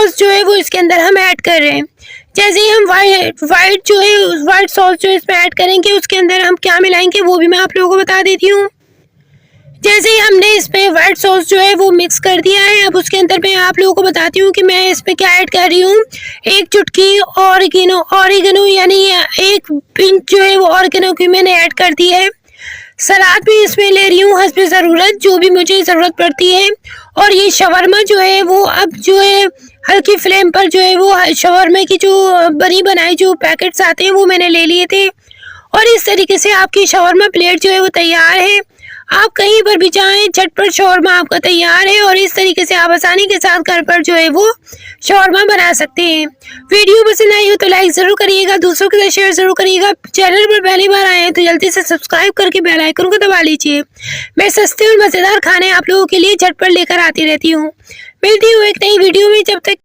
Sauce जो है वो इसके अंदर हम ऐड कर रहे हैं। जैसे ही हम वाइट सॉस जो इसमें ऐड करेंगे, उसके अंदर हम क्या मिलाएंगे वो भी मैं आप लोगों को बता देती हूँ। जैसे ही हमने इसमें वाइट सॉस जो है वो मिक्स कर दिया है, अब उसके अंदर मैं आप लोगों को बताती हूँ कि मैं इसमें क्या ऐड कर रही हूँ। एक चुटकी ऑरिगेनो यानी एक पिंच जो है वो ऑरिगेनो की मैंने ऐड कर दी है। सलाद भी इसमें ले रही हूँ हस्बे ज़रूरत, जो भी मुझे ज़रूरत पड़ती है। और ये शवरमा जो है वो अब जो है हल्की फ्लेम पर जो है वो शवरमे की जो बनी बनाई जो पैकेट्स आते हैं वो मैंने ले लिए थे। और इस तरीके से आपकी शवरमा प्लेट जो है वो तैयार है। आप कहीं पर भी जाएं, झटपट शवरमा आपका तैयार है और इस तरीके से आप आसानी के साथ घर पर जो है वो शवरमा बना सकते हैं। वीडियो पसंद आई हो तो लाइक ज़रूर करिएगा, दूसरों के साथ शेयर ज़रूर करिएगा। चैनल पर पहली बार आए हैं तो जल्दी से सब्सक्राइब करके बेल आइकन को दबा लीजिए। मैं सस्ते और मज़ेदार खाने आप लोगों के लिए झटपट लेकर आती रहती हूँ। मिलती हूँ एक नई वीडियो में, जब तक